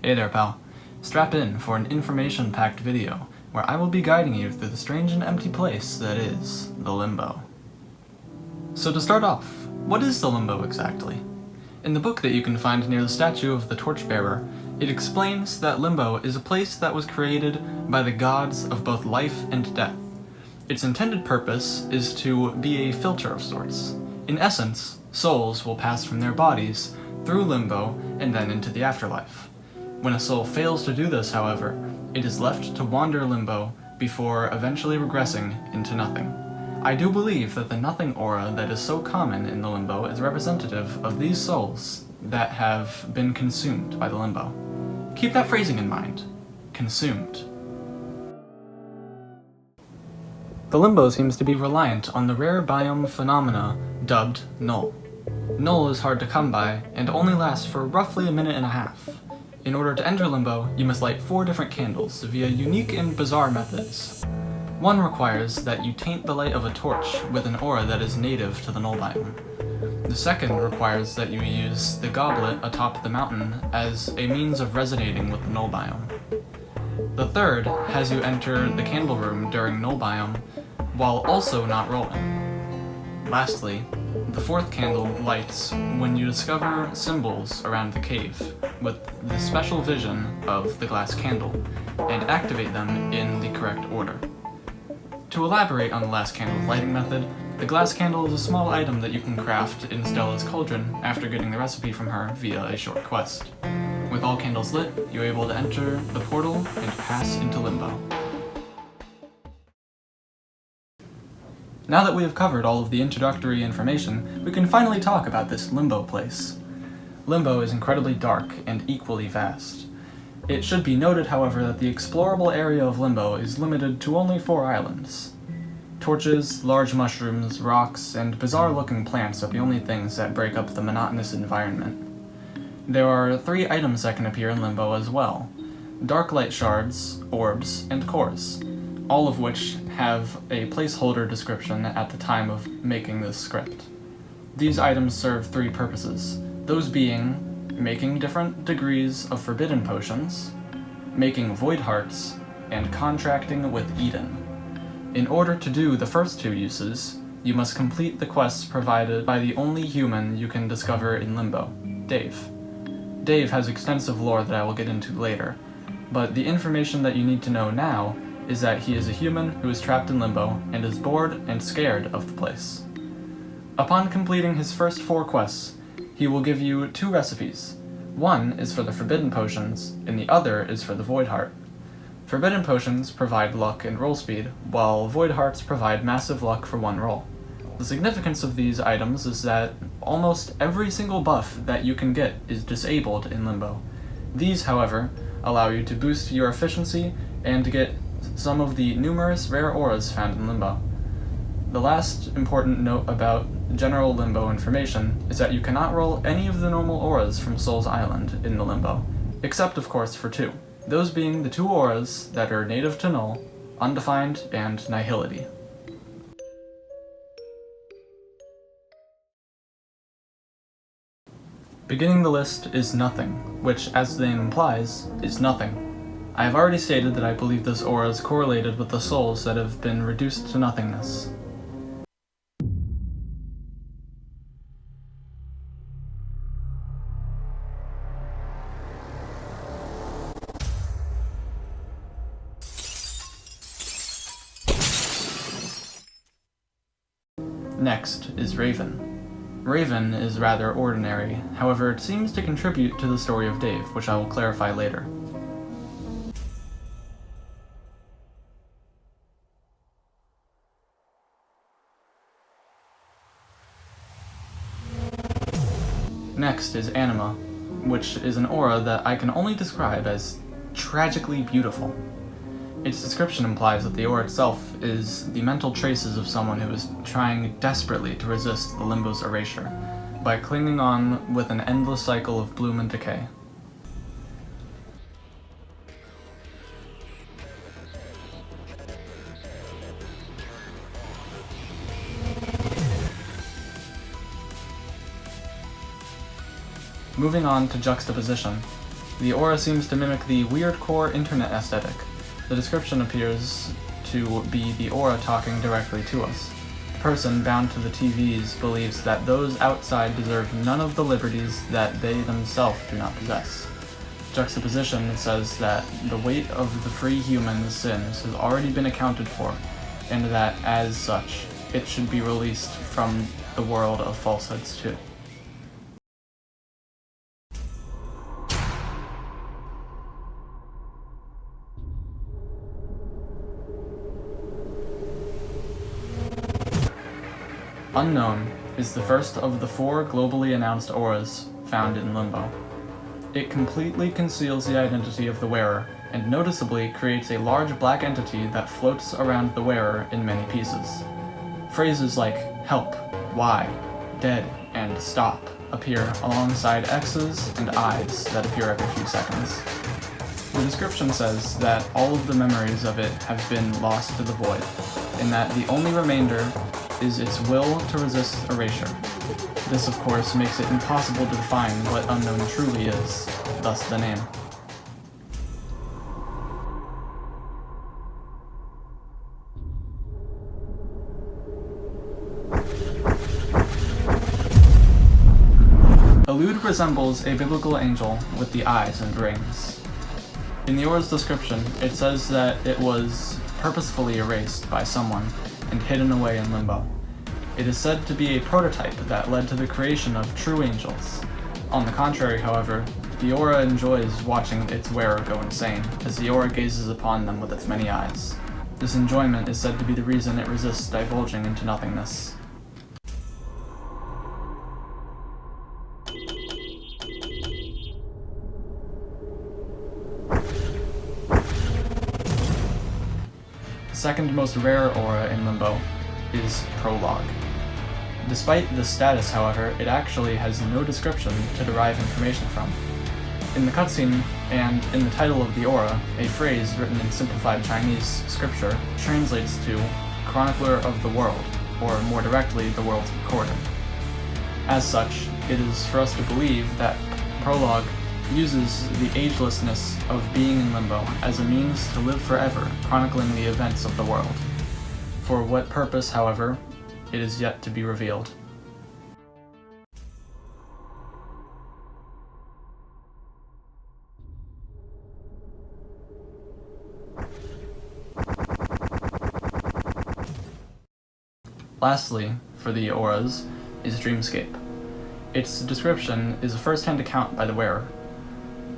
Hey there, pal. Strap in for an information-packed video where I will be guiding you through the strange and empty place that is the Limbo. So to start off, what is the Limbo exactly? In the book that you can find near the statue of the Torchbearer, it explains that Limbo is a place that was created by the gods of both life and death. Its intended purpose is to be a filter of sorts. In essence, souls will pass from their bodies through Limbo and then into the afterlife. When a soul fails to do this, however, it is left to wander Limbo before eventually regressing into nothing. I do believe that the nothing aura that is so common in the Limbo is representative of these souls that have been consumed by the Limbo. Keep that phrasing in mind. Consumed. The Limbo seems to be reliant on the rare biome phenomena dubbed null. Null is hard to come by and only lasts for roughly a minute and a half. In order to enter Limbo, you must light 4 different candles via unique and bizarre methods. One requires that you taint the light of a torch with an aura that is native to the null biome. The second requires that you use the goblet atop the mountain as a means of resonating with the null biome. The third has you enter the candle room during null biome while also not rolling. Lastly, the fourth candle lights when you discover symbols around the cave with the special vision of the glass candle and activate them in the correct order. To elaborate on the last candle's lighting method, the glass candle is a small item that you can craft in Stella's cauldron after getting the recipe from her via a short quest. With all candles lit, you're able to enter the portal and pass into Limbo. Now that we have covered all of the introductory information, we can finally talk about this Limbo place. Limbo is incredibly dark and equally vast. It should be noted, however, that the explorable area of Limbo is limited to only 4 islands. Torches, large mushrooms, rocks, and bizarre-looking plants are the only things that break up the monotonous environment. There are 3 items that can appear in Limbo as well: dark light shards, orbs, and cores, all of which have a placeholder description at the time of making this script. These items serve 3 purposes, those being making different degrees of forbidden potions, making void hearts, and contracting with Eden. In order to do the first 2 uses, you must complete the quests provided by the only human you can discover in Limbo, Dave. Dave has extensive lore that I will get into later, but the information that you need to know now is that he is a human who is trapped in Limbo and is bored and scared of the place. Upon completing his first 4 quests, he will give you 2 recipes. One is for the forbidden potions, and the other is for the void heart. Forbidden potions provide luck and roll speed, while void hearts provide massive luck for 1 roll. The significance of these items is that almost every single buff that you can get is disabled in Limbo. These, however, allow you to boost your efficiency and to get some of the numerous rare auras found in Limbo. The last important note about general Limbo information is that you cannot roll any of the normal auras from Soul's Island in the Limbo, except of course for 2, those being the 2 auras that are native to Null, Undefined, and Nihility. Beginning the list is Nothing, which, as the name implies, is nothing. I have already stated that I believe this aura is correlated with the souls that have been reduced to nothingness. Next is Raven. Raven is rather ordinary, however it seems to contribute to the story of Dave, which I will clarify later. Next is Anima, which is an aura that I can only describe as tragically beautiful. Its description implies that the aura itself is the mental traces of someone who is trying desperately to resist the Limbo's erasure, by clinging on with an endless cycle of bloom and decay. Moving on to juxtaposition. The aura seems to mimic the weird core internet aesthetic. The description appears to be the aura talking directly to us. The person bound to the TVs believes that those outside deserve none of the liberties that they themselves do not possess. Juxtaposition says that the weight of the free human's sins has already been accounted for, and that, as such, it should be released from the world of falsehoods too. Unknown is the first of the 4 globally announced auras found in Limbo. It completely conceals the identity of the wearer, and noticeably creates a large black entity that floats around the wearer in many pieces. Phrases like help, why, dead, and stop appear alongside X's and I's that appear every few seconds. The description says that all of the memories of it have been lost to the void, and that the only remainder is its will to resist erasure. This, of course, makes it impossible to define what Unknown truly is, thus the name. Elude resembles a biblical angel with the eyes and rings. In the aura's description, it says that it was purposefully erased by someone and hidden away in Limbo. It is said to be a prototype that led to the creation of true angels. On the contrary, however, the aura enjoys watching its wearer go insane, as the aura gazes upon them with its many eyes. This enjoyment is said to be the reason it resists divulging into nothingness. The second most rare aura in Limbo is Prologue. Despite this status, however, it actually has no description to derive information from. In the cutscene, and in the title of the aura, a phrase written in simplified Chinese scripture translates to Chronicler of the World, or more directly, the World's Recorder. As such, it is for us to believe that Prologue uses the agelessness of being in Limbo as a means to live forever, chronicling the events of the world. For what purpose, however, it is yet to be revealed. Lastly, for the auras, is Dreamscape. Its description is a first-hand account by the wearer.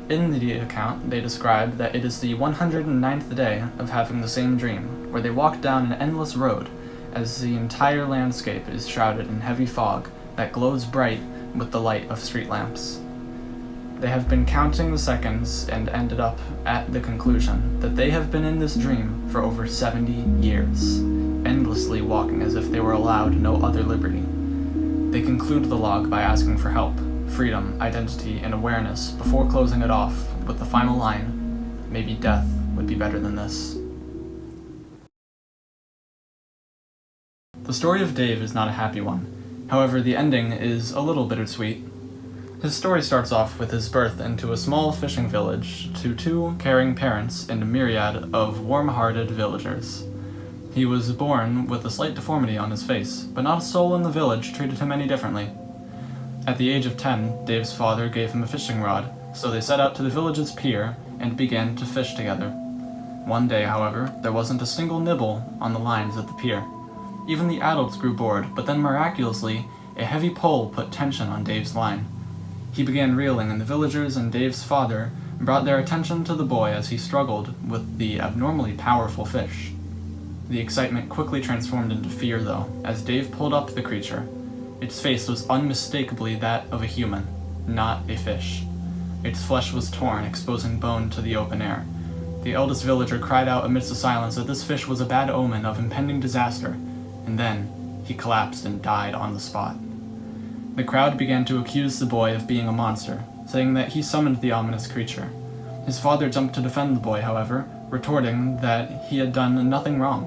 In the account, they describe that it is the 109th day of having the same dream, where they walk down an endless road, as the entire landscape is shrouded in heavy fog that glows bright with the light of street lamps. They have been counting the seconds and ended up at the conclusion that they have been in this dream for over 70 years, endlessly walking as if they were allowed no other liberty. They conclude the log by asking for help, freedom, identity, and awareness before closing it off with the final line, "Maybe death would be better than this." The story of Dave is not a happy one. However, the ending is a little bittersweet. His story starts off with his birth into a small fishing village to 2 caring parents and a myriad of warm-hearted villagers. He was born with a slight deformity on his face, but not a soul in the village treated him any differently. At the age of 10, Dave's father gave him a fishing rod, so they set out to the village's pier and began to fish together. One day, however, there wasn't a single nibble on the lines at the pier. Even the adults grew bored, but then miraculously, a heavy pull put tension on Dave's line. He began reeling, and the villagers and Dave's father brought their attention to the boy as he struggled with the abnormally powerful fish. The excitement quickly transformed into fear, though, as Dave pulled up the creature. Its face was unmistakably that of a human, not a fish. Its flesh was torn, exposing bone to the open air. The eldest villager cried out amidst the silence that this fish was a bad omen of impending disaster, and then he collapsed and died on the spot. The crowd began to accuse the boy of being a monster, saying that he summoned the ominous creature. His father jumped to defend the boy, however, retorting that he had done nothing wrong,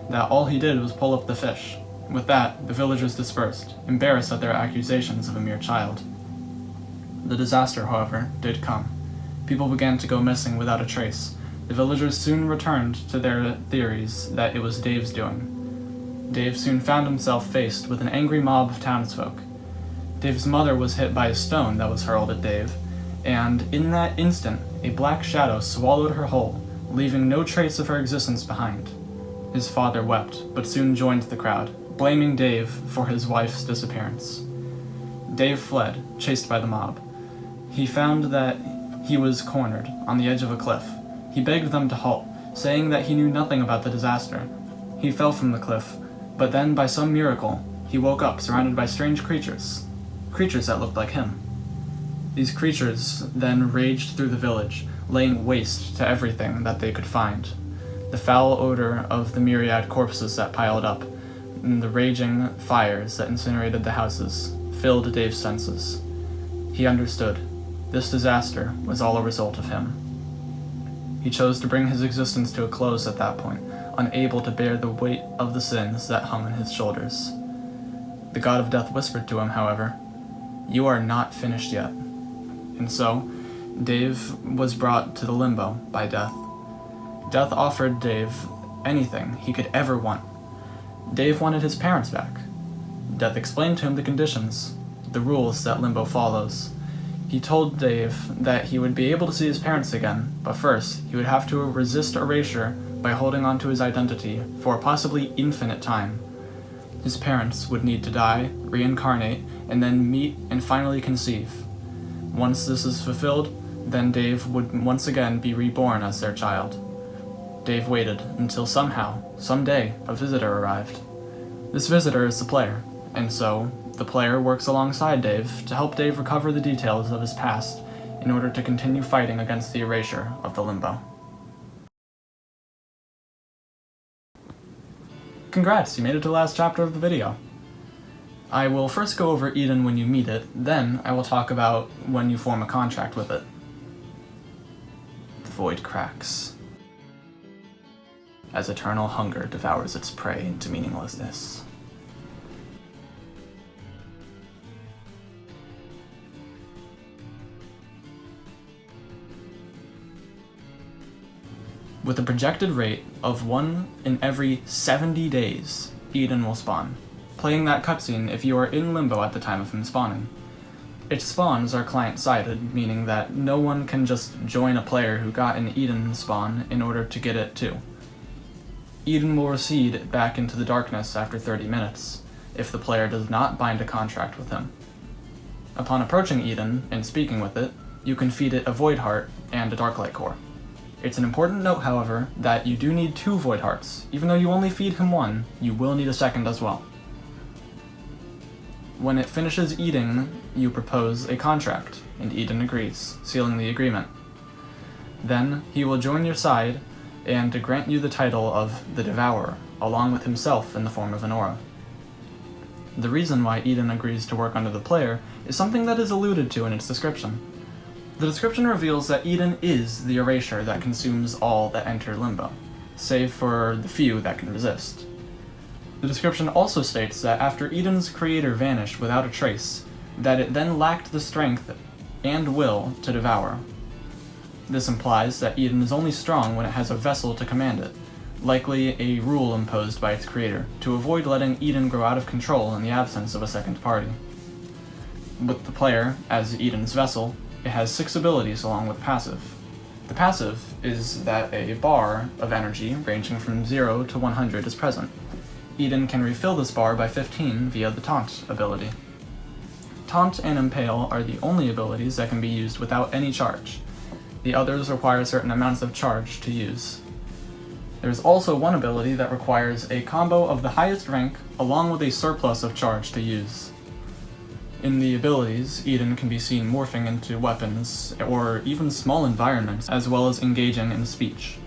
that all he did was pull up the fish. With that, the villagers dispersed, embarrassed at their accusations of a mere child. The disaster, however, did come. People began to go missing without a trace. The villagers soon returned to their theories that it was Dave's doing. Dave soon found himself faced with an angry mob of townsfolk. Dave's mother was hit by a stone that was hurled at Dave, and in that instant, a black shadow swallowed her whole, leaving no trace of her existence behind. His father wept, but soon joined the crowd, blaming Dave for his wife's disappearance. Dave fled, chased by the mob. He found that he was cornered on the edge of a cliff. He begged them to halt, saying that he knew nothing about the disaster. He fell from the cliff, but then, by some miracle, he woke up surrounded by strange creatures that looked like him. These creatures then raged through the village, laying waste to everything that they could find. The foul odor of the myriad corpses that piled up, and the raging fires that incinerated the houses, filled Dave's senses. He understood. This disaster was all a result of him. He chose to bring his existence to a close at that point, unable to bear the weight of the sins that hung on his shoulders. The god of death whispered to him, however, "You are not finished yet." And so, Dave was brought to the Limbo by Death. Death offered Dave anything he could ever want. Dave wanted his parents back. Death explained to him the conditions, the rules that Limbo follows. He told Dave that he would be able to see his parents again, but first, he would have to resist erasure by holding on to his identity for a possibly infinite time. His parents would need to die, reincarnate, and then meet and finally conceive. Once this is fulfilled, then Dave would once again be reborn as their child. Dave waited until somehow, someday, a visitor arrived. This visitor is the player, and so, the player works alongside Dave to help Dave recover the details of his past in order to continue fighting against the erasure of the Limbo. Congrats, you made it to the last chapter of the video. I will first go over Eden when you meet it, then I will talk about when you form a contract with it. The void cracks as eternal hunger devours its prey into meaninglessness. With a projected rate of 1 in every 70 days, Eden will spawn, playing that cutscene if you are in Limbo at the time of him spawning. Its spawns are client-sided, meaning that no one can just join a player who got an Eden spawn in order to get it too. Eden will recede back into the darkness after 30 minutes, if the player does not bind a contract with him. Upon approaching Eden and speaking with it, you can feed it a Void Heart and a Darklight Core. It's an important note, however, that you do need 2 Void Hearts. Even though you only feed him 1, you will need a second as well. When it finishes eating, you propose a contract, and Eden agrees, sealing the agreement. Then, he will join your side, and to grant you the title of the Devourer, along with himself in the form of an aura. The reason why Eden agrees to work under the player is something that is alluded to in its description. The description reveals that Eden is the erasure that consumes all that enter Limbo, save for the few that can resist. The description also states that after Eden's creator vanished without a trace, that it then lacked the strength and will to devour. This implies that Eden is only strong when it has a vessel to command it, likely a rule imposed by its creator, to avoid letting Eden grow out of control in the absence of a second party. With the player as Eden's vessel, it has 6 abilities along with passive. The passive is that a bar of energy ranging from 0 to 100 is present. Eden can refill this bar by 15 via the Taunt ability. Taunt and Impale are the only abilities that can be used without any charge. The others require certain amounts of charge to use. There is also one ability that requires a combo of the highest rank along with a surplus of charge to use. In the abilities, Eden can be seen morphing into weapons or even small environments, as well as engaging in speech.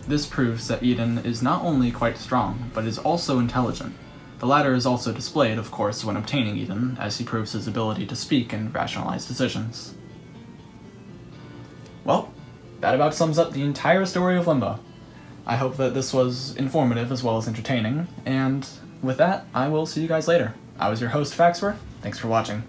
This proves that Eden is not only quite strong, but is also intelligent. The latter is also displayed, of course, when obtaining Eden, as he proves his ability to speak and rationalize decisions. Well, that about sums up the entire story of Limbo. I hope that this was informative as well as entertaining, and with that, I will see you guys later. I was your host, Faxber. Thanks for watching.